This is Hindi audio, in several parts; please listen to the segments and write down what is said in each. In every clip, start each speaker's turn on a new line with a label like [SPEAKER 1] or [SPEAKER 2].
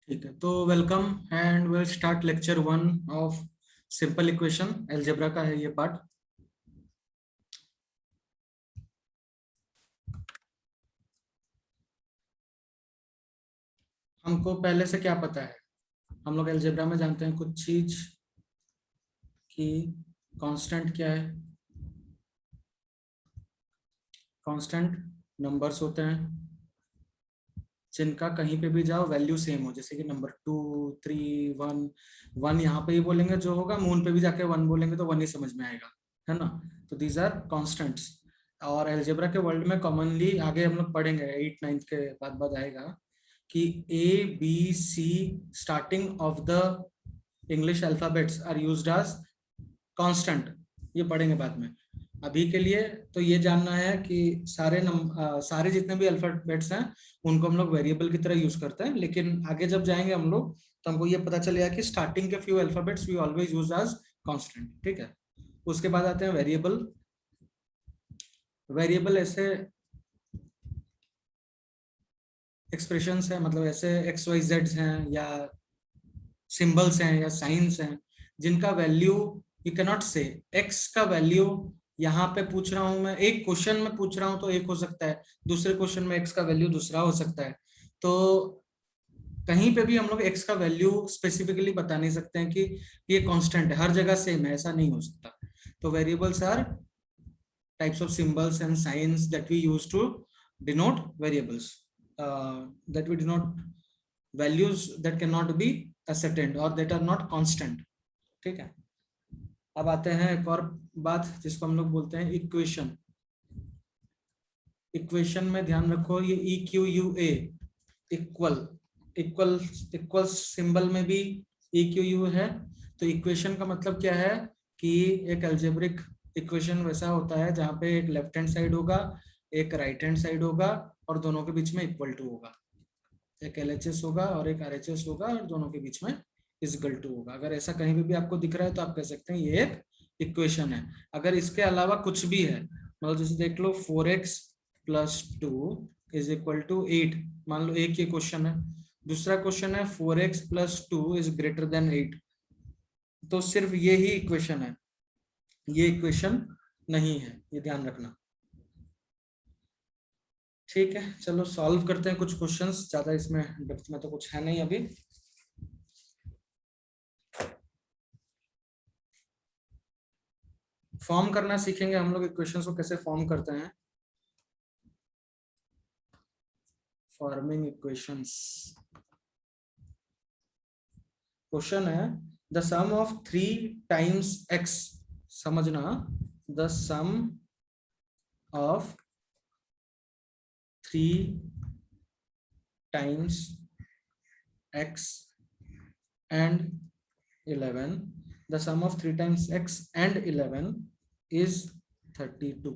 [SPEAKER 1] ठीक है, तो welcome and well start lecture 1 of simple equation. Algebra का है ये पार्ट। हमको पहले से क्या पता है? हम लोग अलजेब्रा में जानते हैं कुछ चीज कि कांस्टेंट क्या है। कांस्टेंट नंबर्स होते हैं जिनका कहीं पे भी जाओ वैल्यू सेम हो, जैसे कि नंबर 2, 3, 1। 1 यहाँ पे ही बोलेंगे जो होगा, मून पे भी जाके 1 बोलेंगे तो 1 ही समझ में आएगा, है ना। तो दीज आर कॉन्स्टेंट्स। और अलजेब्रा के वर्ल्ड में कॉमनली आगे हम लोग पढ़ेंगे 8 9 के बाद बाद आएगा कि A B C starting of the English alphabets are used as constant. ये पढ़ेंगे बाद में। अभी के लिए तो ये जानना है कि सारे जितने भी अल्फाबेट्स हैं उनको हम लोग वेरिएबल की तरह यूज करते हैं, लेकिन आगे जब जाएंगे हम लोग तो हमको ये पता चलेगा कि स्टार्टिंग के few alphabets we always use as constant. ठीक है। उसके बाद आते हैं वेरिएबल। वेरिएबल ऐसे एक्सप्रेशंस हैं, मतलब ऐसे XYZ हैं या सिंबल्स हैं या साइंस हैं जिनका value you cannot say. X का वैल्यू यहाँ पे पूछ रहा हूं मैं, एक क्वेश्चन में पूछ रहा हूं तो एक हो सकता है, दूसरे क्वेश्चन में एक्स का वैल्यू दूसरा हो सकता है। तो कहीं पे भी हम लोग एक्स का वैल्यू स्पेसिफिकली बता नहीं सकते हैं कि ये कांस्टेंट है, हर जगह सेम है, ऐसा नहीं हो सकता। तो variables are types of symbols and signs that we use to denote variables, that we denote values that cannot be ascertained or that are not constant. ठीक है। अब आते हैं एक और बात जिसको हम लोग बोलते हैं इक्वेशन। इक्वेशन में ध्यान रखो, ये EQUA equal equal equal symbol में भी EQU है। तो इक्वेशन का मतलब क्या है कि एक अलजेब्रिक इक्वेशन वैसा होता है जहां पे एक लेफ्ट हैंड साइड होगा, एक राइट हैंड साइड होगा और दोनों के बीच में इक्वल टू होगा। एक LHS होगा और एक RHS होगा और दोनों के बीच में इक्वल टू होगा। अगर ऐसा कहीं भी आपको दिख रहा है तो आप कह सकते हैं ये एक इक्वेशन है। अगर इसके अलावा कुछ भी है, मतलब जैसे देख लो 4x + 2 इज इक्वल टू 8, मान लो एक ये क्वेश्चन है। दूसरा क्वेश्चन है 4x + 2 इज ग्रेटर देन 8, तो सिर्फ ये ही इक्वेशन है, ये इक्वेशन नहीं है, ये ध्यान रखना। ठीक है, चलो सॉल्व करते हैं कुछ क्वेश्चंस। ज्यादा इसमें डेप्थ में तो कुछ है नहीं अभी। फॉर्म करना सीखेंगे हम लोग, इक्वेशंस को कैसे फॉर्म करते हैं। Forming equations. क्वेश्चन है the sum of 3 times x, समझना, the sum of 3 times x and 11, the sum of 3 times x and 11 is 32.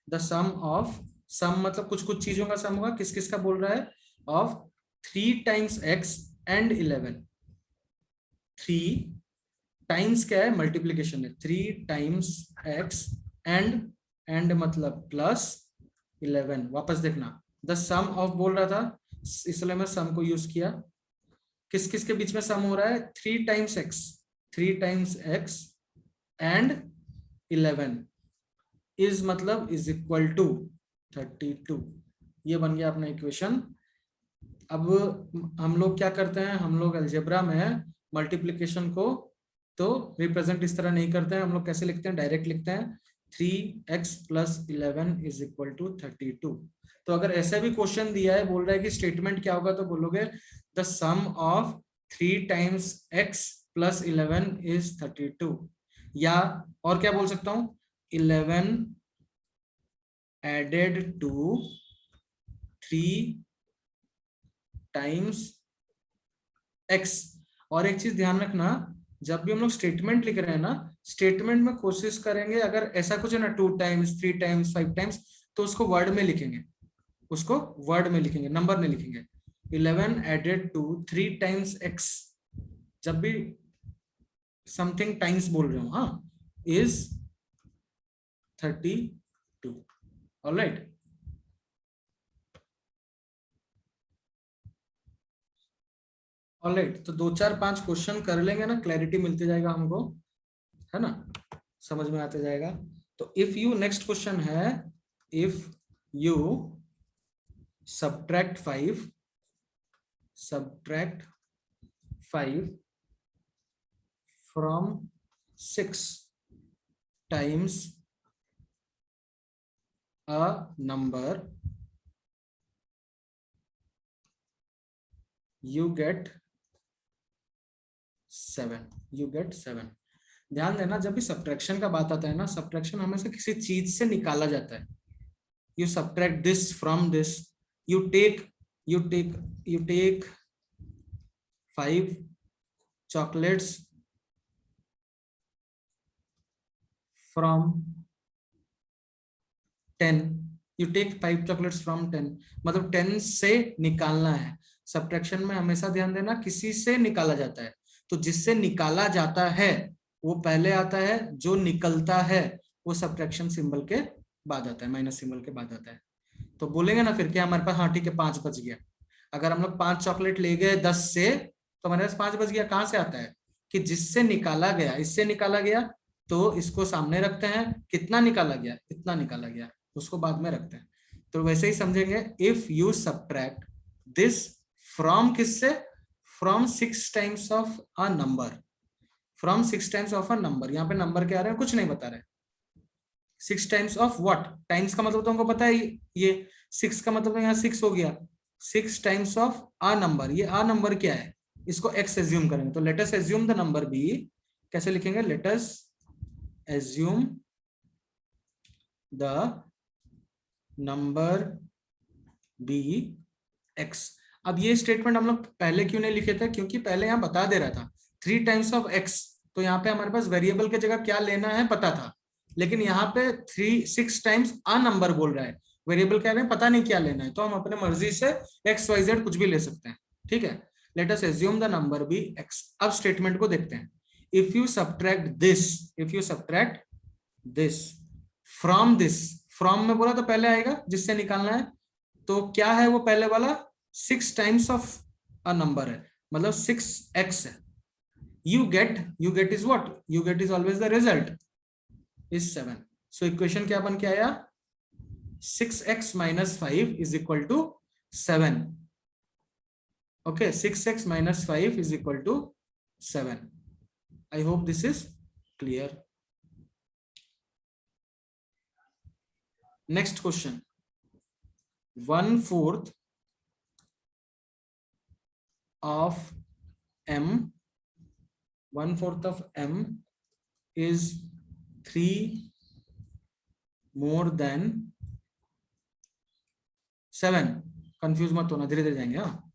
[SPEAKER 1] The sum of, sum मतलब कुछ कुछ चीजों का सम होगा, किस किस का बोल रहा है, of 3 times x and 11। 3 times क्या है, मल्टीप्लीकेशन है। 3 टाइम्स x एंड मतलब प्लस 11। वापस देखना, द सम ऑफ बोल रहा था इसलिए मैं सम को यूज किया। किस किस के बीच में सम हो रहा है, 3 times x, 3 times x and 11 is मतलब इज इक्वल टू 32। ये बन गया अपना इक्वेशन। अब हम लोग क्या करते हैं, हम लोग अलजेब्रा में मल्टीप्लिकेशन को तो रिप्रेजेंट इस तरह नहीं करते हैं। हम लोग कैसे लिखते हैं, डायरेक्ट लिखते हैं 3x + 11 इज इक्वल टू 32। तो अगर ऐसा भी क्वेश्चन दिया है, बोल रहा है कि स्टेटमेंट क्या होगा, तो बोलोगे the sum of 3 times x + 11 is 32। या और क्या बोल सकता हूं, 11 added to 3 टाइम्स x। और एक चीज ध्यान रखना, जब भी हम लोग स्टेटमेंट लिख रहे हैं ना, स्टेटमेंट में कोशिश करेंगे अगर ऐसा कुछ है ना 2 टाइम्स 3 टाइम्स 5 टाइम्स, तो उसको वर्ड में लिखेंगे, उसको वर्ड में लिखेंगे, नंबर में लिखेंगे। 11 added to 3 टाइम्स x, जब भी समथिंग टाइम्स बोल रहे हो, हाँ, इज 32। ऑलराइट। ऑलराइट, तो 2 4 5 क्वेश्चन कर लेंगे ना, क्लैरिटी मिलते जाएगा हमको, है ना, समझ में आते जाएगा। तो इफ यू, नेक्स्ट क्वेश्चन है, if you subtract 5 from 6 times a number, you get 7। ध्यान देना, जब भी सब्ट्रैक्शन का बात आता है ना, सब्ट्रैक्शन हमेशा किसी चीज से निकाला जाता है। You subtract this from this, you take 5 chocolates from 10, you take 5 chocolates from 10, मतलब 10 से निकालना है। सब्ट्रैक्शन में हमेशा ध्यान देना किसी से निकाला जाता है, तो जिससे निकाला जाता है वो पहले आता है, जो निकलता है वो सब्ट्रैक्शन सिंबल के बाद आता है, माइनस सिंबल के बाद आता है। तो बोलेंगे ना फिर क्या हमारे पास, हाँ ठीक है 5 बच गया। अगर हम लोग 5 चॉकलेट ले गए 10 से, तो हमारे पास 5 बच गया। कहां से आता है कि जिससे निकाला गया, इससे निकाला गया, तो इसको सामने रखते हैं, कितना निकाला गया, इतना निकाला गया, उसको बाद में रखते हैं। तो वैसे ही समझेंगे, if you subtract this from, किससे, from 6 times of a number, from 6 times of a number. यहाँ पे नंबर क्या आ रहे हैं, कुछ नहीं बता रहे। 6 टाइम्स ऑफ व्हाट, टाइम्स का मतलब तो हमको पता है, ये 6 का मतलब यहाँ 6 हो गया। 6 टाइम्स ऑफ आ नंबर, ये आ नंबर क्या है, इसको एक्स एज्यूम करेंगे, तो let us assume the number be. कैसे लिखेंगे, let us assume the number be x. अब ये स्टेटमेंट हम लोग पहले क्यों नहीं लिखे थे, क्योंकि पहले यहाँ बता दे रहा था 3 टाइम्स ऑफ एक्स, तो यहाँ पे हमारे पास वेरिएबल की जगह क्या लेना है पता था, लेकिन यहाँ पे 6 टाइम्स अ नंबर बोल रहा है, वेरिएबल कह रहे हैं पता नहीं क्या लेना है, तो हम अपने मर्जी से एक्स वाई जेड कुछ भी ले सकते हैं। ठीक है, let us assume the number be x. अब स्टेटमेंट को देखते हैं, if you subtract this from this, from में बोला तो पहले आएगा जिससे निकालना है, तो क्या है वो पहले वाला, 6 टाइम्स ऑफ अ नंबर है, मतलब 6x है। you get is what, you get is always the result is 7। so equation क्या बन के आया, 6x minus 5 is equal to 7। okay, 6x minus 5 is equal to 7। I hope this is clear। next question, 1/4 of m, 1/4 of m is 3 more than 7। Confuse मत होना, धीरे धीरे जाएंगे। हाँ,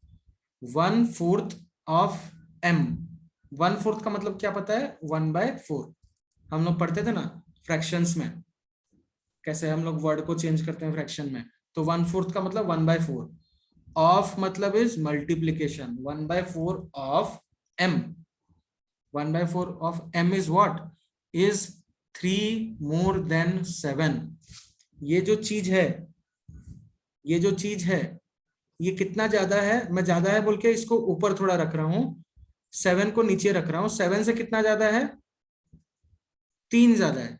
[SPEAKER 1] 1/4 ऑफ m, 1/4 का मतलब क्या पता है, 1/4। हम लोग पढ़ते थे ना फ्रैक्शंस में, कैसे हम लोग वर्ड को चेंज करते हैं फ्रैक्शन में, तो 1/4 का मतलब 1/4, ऑफ मतलब is multiplication, 1/4 of m, 1/4 of m is what, is 3 more than 7। ये जो चीज है, ये जो चीज है, ये कितना ज्यादा है, मैं ज्यादा है बोल के इसको ऊपर थोड़ा रख रहा हूं, 7 को नीचे रख रहा हूं, 7 से कितना ज्यादा है, 3 ज्यादा है।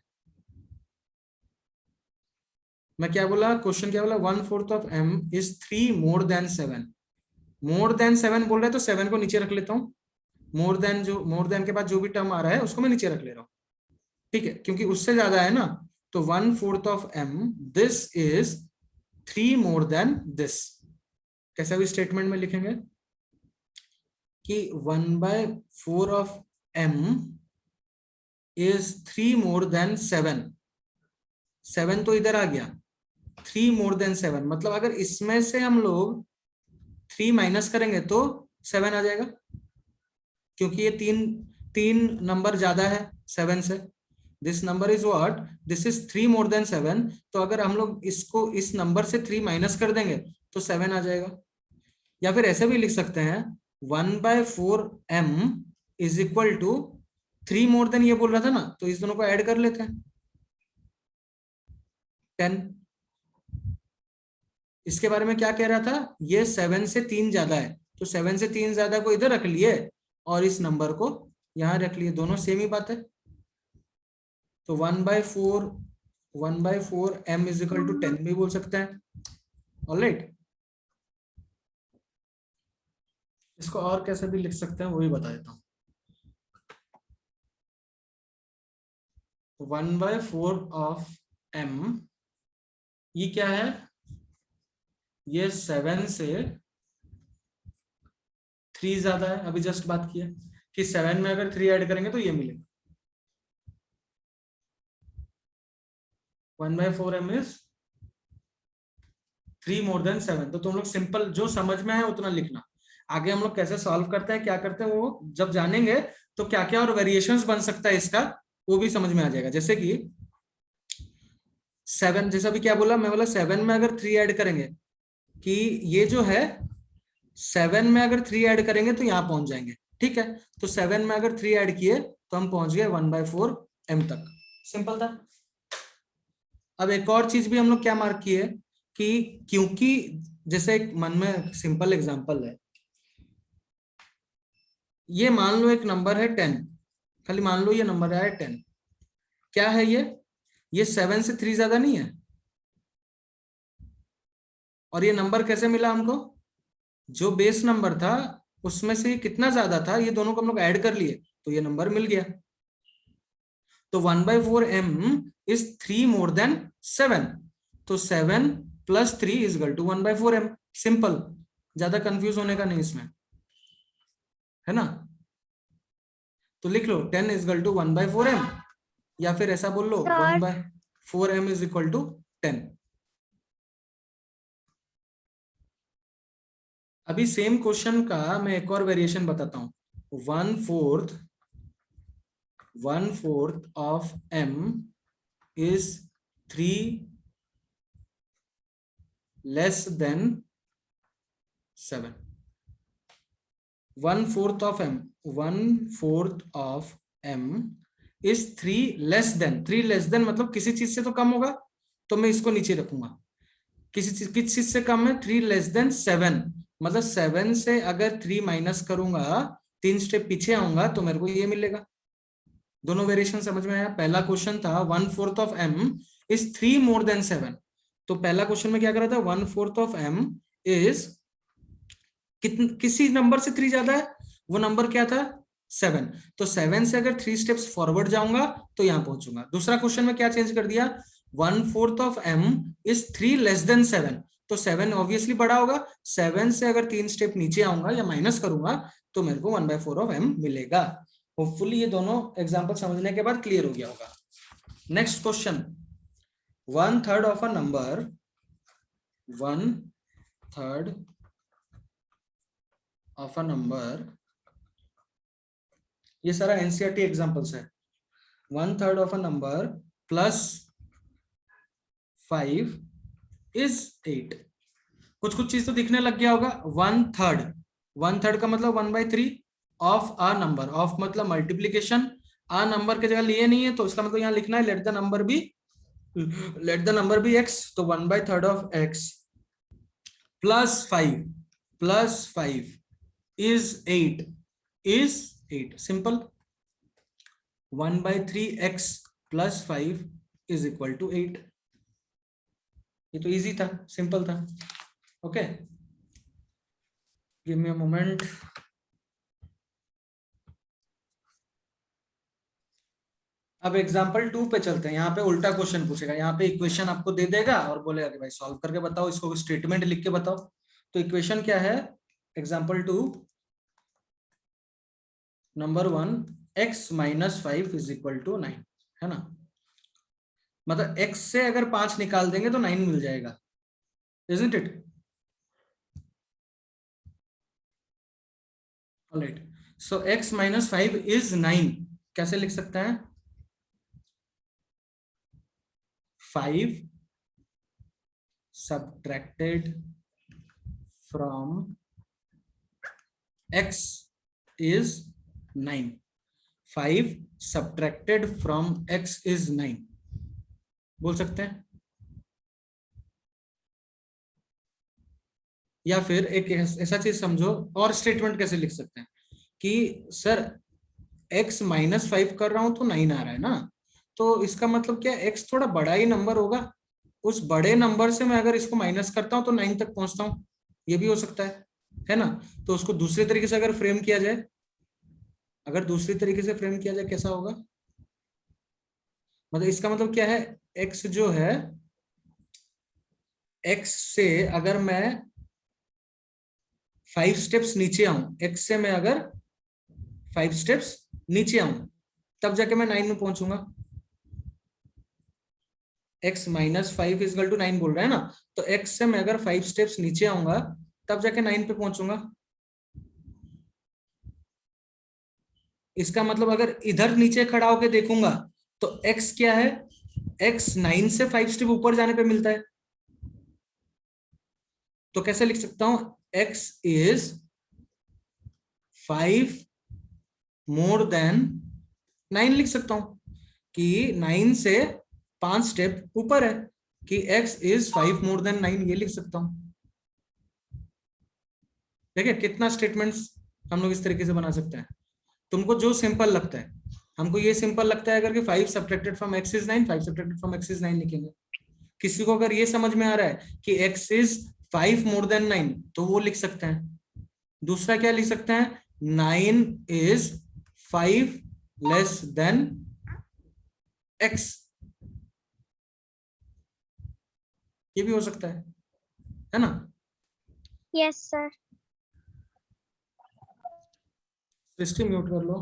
[SPEAKER 1] मैं क्या बोला, क्वेश्चन क्या बोला, 1/4 of m is 3 more than 7। More than 7 बोल रहे तो 7 को नीचे रख लेता हूँ, मोर देन, जो मोर देन के बाद जो भी टर्म आ रहा है उसको मैं नीचे रख ले रहा हूँ। ठीक है, क्योंकि उससे ज्यादा है ना, तो 1/4 of m, this is 3 more than this. कैसा भी स्टेटमेंट में लिखेंगे कि 1/4 of m is 3 more than 7। 7 तो इधर आ गया, 3 more than 7, मतलब अगर इसमें से हम लोग 3 माइनस करेंगे तो 7 आ जाएगा, क्योंकि ये तीन नंबर ज्यादा है 7 से। This number is what, this is 3 more than 7, तो अगर हम लोग इसको इस नंबर से 3 माइनस कर देंगे तो 7 आ जाएगा। या फिर ऐसे भी लिख सकते हैं, 1/4 m is equal to 3 more than, ये बोल रहा था ना, तो इस दोनों को ऐड कर लेते हैं, 10। इसके बारे में क्या कह रहा था, ये 7 से 3 ज्यादा है, तो 7 से 3 ज्यादा को इधर रख लिए और इस नंबर को यहां रख लिए, दोनों सेम ही बात है। तो 1/4 m इज इक्वल टू 10 भी बोल सकते हैं। ऑलराइट, इसको और कैसे भी लिख सकते हैं वो भी बता देता हूँ। 1/4 ऑफ m, ये क्या है, ये 7 से 3 ज्यादा है। अभी जस्ट बात किया कि 7 में अगर 3 ऐड करेंगे तो ये मिलेगा। 1/4 m इज 3 मोर देन 7। तो तुम लोग सिंपल जो समझ में है उतना लिखना। आगे हम लोग कैसे सॉल्व करते हैं, क्या करते हैं, वो जब जानेंगे तो क्या क्या और वेरिएशंस बन सकता है इसका, वो भी समझ में आ जाएगा। जैसे कि 7, जैसा भी क्या बोला, मैं बोला 7 में अगर 3 ऐड करेंगे, कि ये जो है 7 में अगर 3 ऐड करेंगे तो यहां पहुंच जाएंगे। ठीक है, तो 7 में अगर 3 ऐड किए तो हम पहुंच गए 1/4 m तक। सिंपल था। अब एक और चीज भी हम लोग क्या मार्क किए कि क्योंकि जैसे एक मन में सिंपल एग्जांपल है, ये मान लो एक नंबर है 10, खाली मान लो ये नंबर है 10। क्या है ये 7 से 3 ज्यादा नहीं है। और ये नंबर कैसे मिला हमको, जो बेस नंबर था उसमें से कितना ज्यादा था, ये दोनों को हम लोग ऐड कर लिए तो ये नंबर मिल गया। तो 1/4 m इज 3 मोर देन 7। तो 7 + 3 is equal to 1/4 m। Simple, ज्यादा कंफ्यूज होने का नहीं इसमें, है ना। तो लिख लो 10 इज इक्वल टू 1/4 m, या फिर ऐसा बोल लो 1/4 m इज इक्वल टू 10। अभी सेम क्वेश्चन का मैं एक और वेरिएशन बताता हूं। 1/4 of m is 3 less than 7। 1/4 of m, 1/4 of m is 3 less than. 3 less than मतलब किसी चीज से तो कम होगा, तो मैं इसको नीचे रखूंगा। किस चीज से कम है, 3 लेस देन 7, मतलब 7 से अगर 3 माइनस करूंगा, 3 स्टेप पीछे आऊंगा तो मेरे को ये मिलेगा। दोनों वेरिएशन समझ में आया। पहला क्वेश्चन था 1/4 of m is 3 more than 7। तो पहला क्वेश्चन में क्या कर रहा था, 1/4 ऑफ m इज किसी नंबर से 3 ज्यादा है, वो नंबर क्या था, 7। तो 7 से अगर 3 स्टेप्स फॉरवर्ड जाऊंगा तो यहां पहुंचूंगा। दूसरा क्वेश्चन में क्या चेंज कर दिया, 1/4 of m is 3 less than 7। तो 7 ऑब्वियसली बड़ा होगा, 7 से अगर 3 स्टेप नीचे आऊंगा या माइनस करूंगा तो मेरे को 1/4 ऑफ m मिलेगा। होपफुली ये दोनों एग्जांपल समझने के बाद क्लियर हो गया होगा। Next question, 1/3 of a number, 1/3 of a number, ये सारा एनसीईआरटी एग्जांपल्स है। 1/3 of a number plus 5 is 8। कुछ कुछ चीज तो दिखने लग गया होगा। 1/3, 1/3 का मतलब 1/3 ऑफ अ नंबर, ऑफ मतलब मल्टीप्लीकेशन, आ नंबर की जगह लिए नहीं है तो इसका मतलब यहाँ लिखना है let the number be x। तो 1/3 of x plus 5 is 8 simple. 1/3x plus 5 is equal to 8। ये तो इजी था, सिंपल था। Okay, give me a moment. अब एग्जाम्पल 2 पे चलते हैं। यहाँ पे उल्टा क्वेश्चन पूछेगा, यहाँ पे इक्वेशन आपको दे देगा और बोलेगा कि भाई सॉल्व करके बताओ, इसको स्टेटमेंट लिख के बताओ। तो इक्वेशन क्या है, example 2 number 1, x - 5 is equal to 9, है ना। मतलब x से अगर 5 निकाल देंगे तो 9 मिल जाएगा, isn't it. Alright, so x - 5 is 9। कैसे लिख सकते हैं, 5 subtracted from x is 9। 5 subtracted from x is 9 बोल सकते हैं। या फिर एक ऐसा चीज समझो, और स्टेटमेंट कैसे लिख सकते हैं कि सर x -5 कर रहा हूं तो 9 आ रहा है ना, तो इसका मतलब क्या, x थोड़ा बड़ा ही नंबर होगा, उस बड़े नंबर से मैं अगर इसको माइनस करता हूं तो 9 तक पहुंचता हूं, ये भी हो सकता है ना। तो उसको दूसरे तरीके से अगर फ्रेम किया जाए, कैसा होगा, मतलब इसका मतलब क्या है, x जो है, x से अगर मैं 5 स्टेप्स नीचे आऊं, x से मैं अगर 5 स्टेप्स नीचे आऊं, तब जाके मैं 9 में पहुंचूंगा। x -5 इजकल टू 9 बोल रहा है ना, तो x से मैं अगर 5 स्टेप्स नीचे आऊंगा तब जाके 9 पे पहुंचूंगा। इसका मतलब अगर इधर नीचे खड़ा होकर देखूंगा तो x क्या है, x 9 से 5 स्टेप ऊपर जाने पे मिलता है, तो कैसे लिख सकता हूं, x इज 5 मोर देन 9 लिख सकता हूं, कि 9 से 5 स्टेप ऊपर है, कि x इज 5 मोर देन 9, ये लिख सकता हूं। देखिए कितना स्टेटमेंट्स हम लोग इस तरीके से बना सकते हैं। तुमको जो सिंपल लगता है, हमको ये सिंपल लगता है अगर कि 5 subtracted from x is 9, 5 subtracted from x is 9 लिखेंगे। किसी को अगर ये समझ में आ रहा है कि x इज 5 मोर देन 9, तो वो लिख सकते हैं। दूसरा क्या लिख सकते हैं, 9 इज 5 लेस देन x, ये भी हो सकता है ना।
[SPEAKER 2] Yes sir.
[SPEAKER 1] सृष्टि म्यूट कर लो।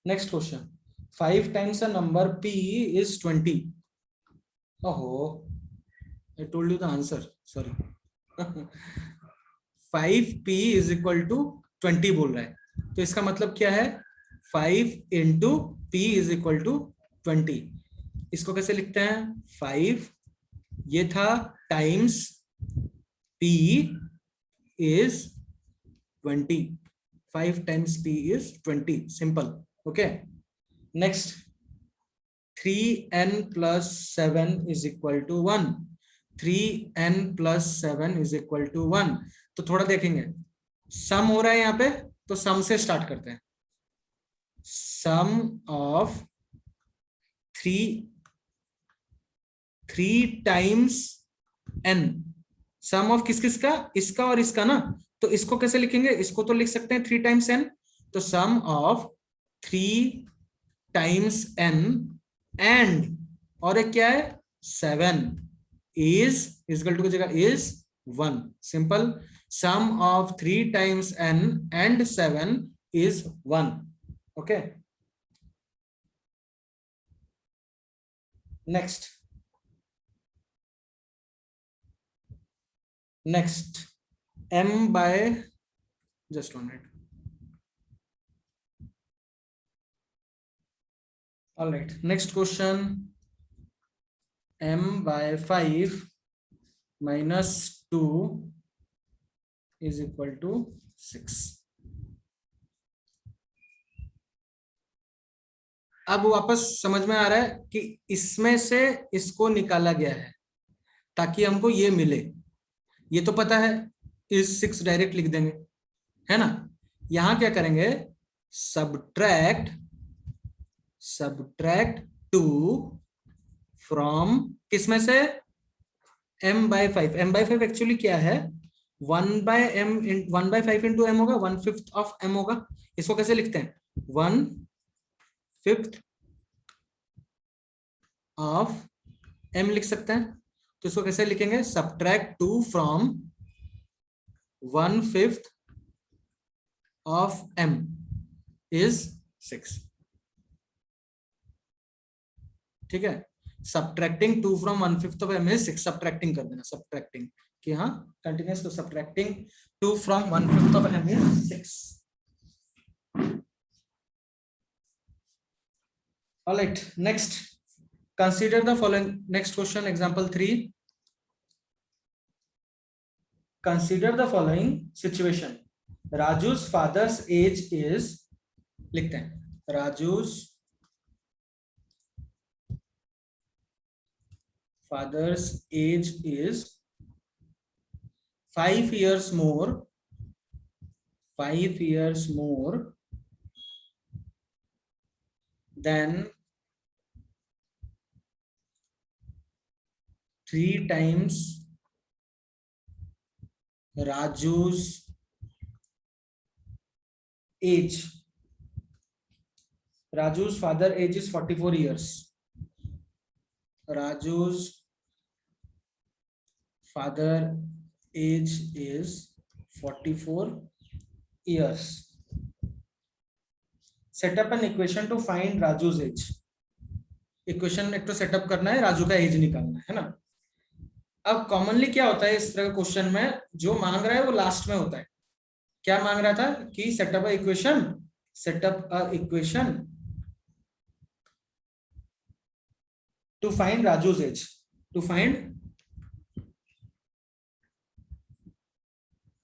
[SPEAKER 1] Next question, 5 times a number p is 20. Oh, I told you the answer. Sorry. 5p is equal to 20 बोल रहा है, तो इसका मतलब क्या है, 5 into p is equal to 20। इसको कैसे लिखते हैं, 5 ये था times p is 20, 5 times p is 20, simple. Okay, next, 3n plus 7 is equal to 1, 3n plus 7 is equal to 1। तो थोड़ा देखेंगे, सम हो रहा है यहाँ पे, तो सम से स्टार्ट करते हैं। Sum of 3 times n, sum of किस किस का, इसका और इसका ना, तो इसको कैसे लिखेंगे, इसको तो लिख सकते हैं 3 टाइम्स n, तो सम ऑफ 3 टाइम्स n एंड, और एक क्या है 7 इज इक्वल टू की जगह is 1, simple. Sum of 3 times n and 7 is 1। Okay, next m by, just 1 minute, all right, next question, m by 5 minus 2 is equal to 6। अब वापस समझ में आ रहा है कि इसमें से इसको निकाला गया है ताकि हमको ये मिले, ये तो पता है, इस 6 डायरेक्ट लिख देंगे, है ना। यहां क्या करेंगे, सब्ट्रैक्ट 2 फ्रॉम किसमें से, m by 5। m by 5 actually क्या है, 1/5 इंटू m होगा, 1/5 ऑफ m होगा। इसको कैसे लिखते हैं, 1/5 ऑफ m लिख सकते हैं। तो इसको कैसे लिखेंगे, subtract 2 from 1/5 of m is 6। ठीक है, subtracting 2 from 1/5 of m is 6, subtracting कर देना, सब्ट्रैक्टिंग कि हाँ कंटिन्यूस, तो subtracting 2 from 1/5 of m is 6। All right, next, consider the following. Next question, example 3. Consider the following situation. Raju's father's age is, लिखते हैं Raju's father's age is 5 years more, 5 years more than 3 times Raju's age. Raju's father age is 44 years. Raju's father age is 44 years. Set up an equation to find Raju's age. Equation एक तो सेटअप करना है, राजू का एज निकालना है ना। अब कॉमनली क्या होता है इस तरह के क्वेश्चन में, जो मांग रहा है वो लास्ट में होता है। क्या मांग रहा था कि set up a equation, set up a equation to find Raju's age, to find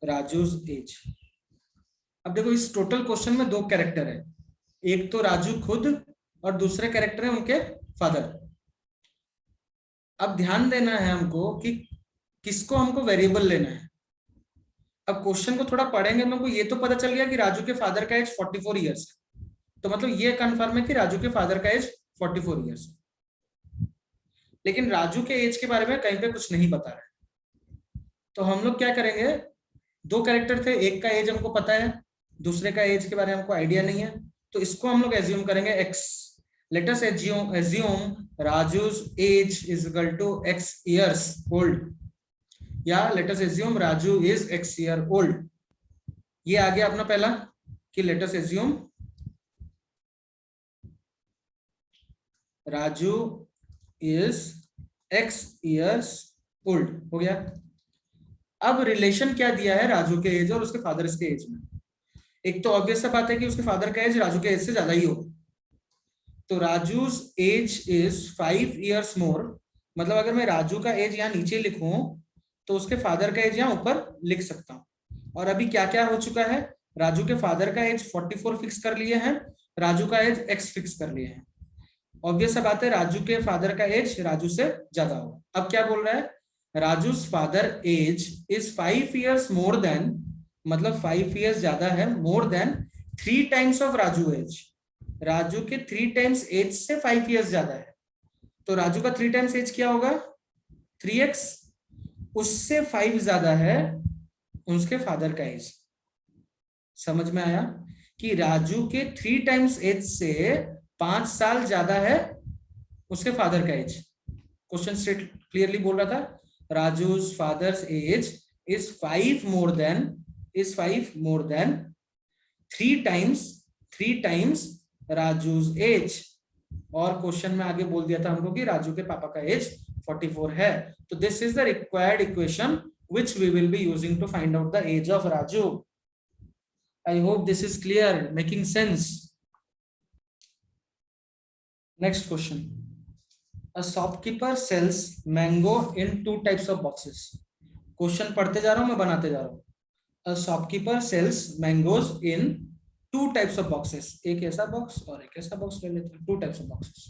[SPEAKER 1] Raju's age. अब देखो इस टोटल क्वेश्चन में 2 कैरेक्टर है, एक तो राजू खुद और दूसरे कैरेक्टर है उनके फादर। अब ध्यान देना है हमको कि किसको हमको वेरिएबल लेना है। अब क्वेश्चन को थोड़ा पढ़ेंगे तो हमको ये तो पता चल गया कि राजू के फादर का एज 44 इयर्स है, तो मतलब ये कंफर्म है कि राजू के फादर का एज 44 इयर्स है। लेकिन राजू के एज के बारे में कहीं पे कुछ नहीं बता रहा है, तो हम लोग क्या करेंगे, 2 कैरेक्टर थे, एक का एज हमको पता है, दूसरे का एज के बारे में हमको आइडिया नहीं है, तो इसको हम लोग एज्यूम करेंगे x। Let us assume Raju's age is equal to x years old, या let us assume Raju is x year old। ये आ गया अपना पहला कि let us assume Raju is x years old, हो गया। अब रिलेशन क्या दिया है राजू के एज और उसके फादर के एज में। एक तो ऑब्वियस सा बात है कि उसके फादर का एज राजू के एज से ज्यादा ही होगा, तो Raju's age is 5 years more. मतलब अगर मैं राजू का एज यहाँ नीचे लिखूं तो उसके फादर का एज यहाँ ऊपर लिख सकता हूं। और अभी क्या क्या हो चुका है, राजू के फादर का एज 44 फिक्स कर लिए हैं, राजू का एज x फिक्स कर लिए हैं। ऑब्वियस सा बात है राजू के फादर का एज राजू से ज्यादा होगा। अब क्या बोल रहा है, Raju's father age is 5 years more than, मतलब 5 इयर्स ज्यादा है, more than 3 times of Raju age. Raju के 3 टाइम्स एज से 5 इयर्स ज्यादा है, तो राजू का 3 टाइम्स एज क्या होगा 3x, उससे 5 ज्यादा है उसके फादर का एज। समझ में आया कि राजू के 3 टाइम्स एज से 5 साल ज्यादा है उसके फादर का एज। क्वेश्चन स्ट्रेट क्लियरली बोल रहा था, Raju's father's age is 5 more than 3 times Raju's age. और क्वेश्चन में आगे बोल दिया था हमको कि राजू के पापा का एज 44 है। तो this is the required equation which we will be using to find out the age of Raju. I hope this is clear, making sense. Next question. A shopkeeper sells mango in 2 types of boxes. Question पढ़ते जा रहा हूं मैं, बनाते जा रहा हूं। A shopkeeper sells mangoes in 2 types of boxes. एक ऐसा बॉक्स और एक ऐसा बॉक्स ले लेते हैं। 2 types of boxes,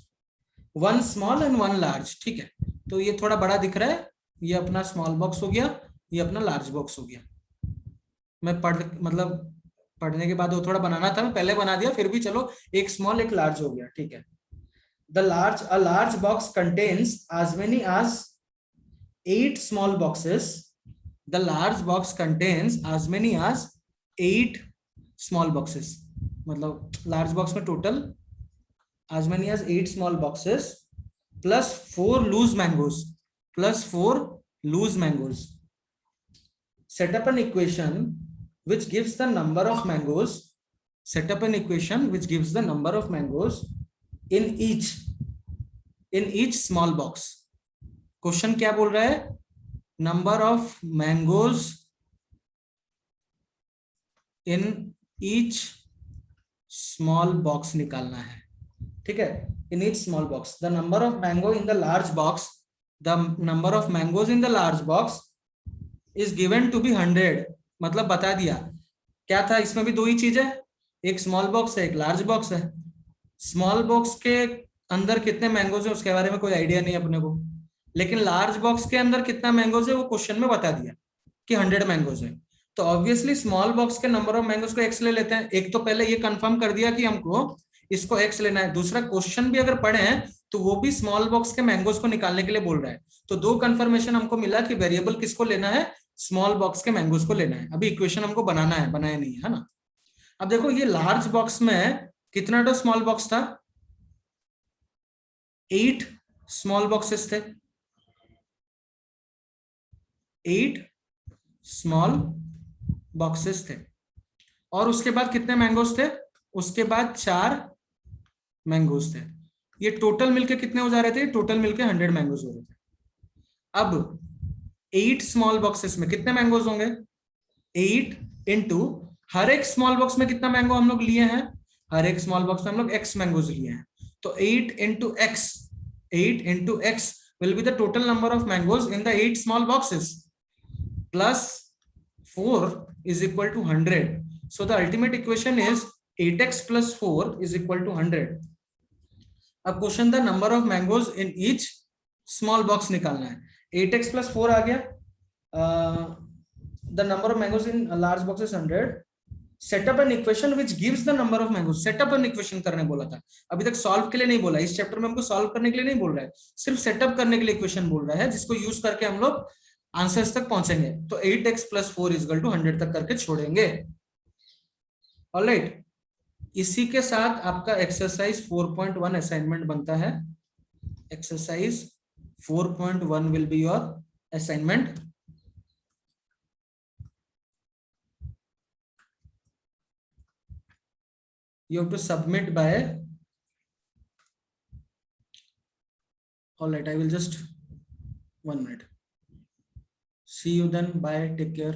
[SPEAKER 1] 1 small and 1 large। ठीक है, तो ये थोड़ा बड़ा दिख रहा है, ये अपना स्मॉल बॉक्स हो गया, ये अपना लार्ज बॉक्स हो गया। मैं पढ़ने के बाद वो थोड़ा बनाना था, मैं पहले बना दिया, फिर भी चलो एक स्मॉल एक लार्ज हो गया। ठीक है, a large box contains as many as 8 small boxes. The large box contains as many as 8 small boxes. मतलब लार्ज बॉक्स में total as many as 8 small boxes plus 4 loose mangoes. Set up an equation which gives the number of mangoes. Set up an equation which gives the number of mangoes in each small box. Question क्या बोल रहा है, number of mangoes in each small box निकालना है। ठीक है, in each small box the number of mango in the large box, the number of mangoes in the large box is given to be 100। मतलब बता दिया क्या था, इसमें भी 2 ही चीज है, एक स्मॉल बॉक्स है एक लार्ज बॉक्स है। स्मॉल बॉक्स के अंदर कितने मैंगोज है उसके बारे में कोई आइडिया नहीं अपने को, लेकिन लार्ज बॉक्स के अंदर कितना मैंगोज है वो क्वेश्चन में बता दिया कि 100 मैंगोज है। तो ऑब्वियसली स्मॉल बॉक्स के नंबर ऑफ मैंगोज को एक्स ले लेते हैं। एक तो पहले ये कंफर्म कर दिया कि हमको इसको एक्स लेना है, दूसरा क्वेश्चन भी अगर पढ़े हैं तो वो भी स्मॉल बॉक्स के मैंगोज को निकालने के लिए बोल रहा है। तो दो कंफर्मेशन हमको मिला कि वेरिएबल किसको लेना है, स्मॉल बॉक्स के मैंगोज को लेना है। अभी इक्वेशन हमको बनाना है, बनाया नहीं है ना। अब देखो ये लार्ज बॉक्स में कितना तो स्मॉल बॉक्स था, 8 स्मॉल बॉक्सेस थे, 8 स्मॉल बॉक्सेस थे। और उसके बाद कितने मैंगोज थे, उसके बाद 4 मैंगोज थे। ये टोटल मिलके कितने हो जा रहे थे, टोटल मिलके 100 मैंगोज हो रहे थे। अब 8 स्मॉल बॉक्सेस में कितने मैंगोज होंगे, 8 इंटू हर एक स्मॉल बॉक्स में कितना मैंगो हम लोग लिए हैं, हर एक स्मॉल बॉक्स में हम लोग x मैंगोज लिए हैं। तो 8 into x, 8 into x will be the total number of mangoes in the 8 small boxes plus 4 is equal to 100. So the ultimate equation is 8x plus 4 is equal to 100. अब क्वेश्चन था number of mangoes in each small box निकालना है। 8x plus 4 आ गया, the number of mangoes in a large box is 100. Set up an equation which gives the number of mangoes. Set up an equation करने बोला था, अभी तक सॉल्व के लिए नहीं बोला। इस चैप्टर में हमको सॉल्व करने के लिए नहीं बोल रहा है, सिर्फ सेटअप करने के लिए इक्वेशन बोल रहा है, जिसको यूज करके हम लोग आंसर्स तक पहुंचेंगे। तो 8x plus 4 is equal to 100 तक करके छोड़ेंगे। ऑलराइट, इसी के साथ आपका एक्सरसाइज 4.1 असाइनमेंट बनता है। Exercise 4.1 will be your assignment. You have to submit by, all right, I will just 1 minute. See you then, bye, take care.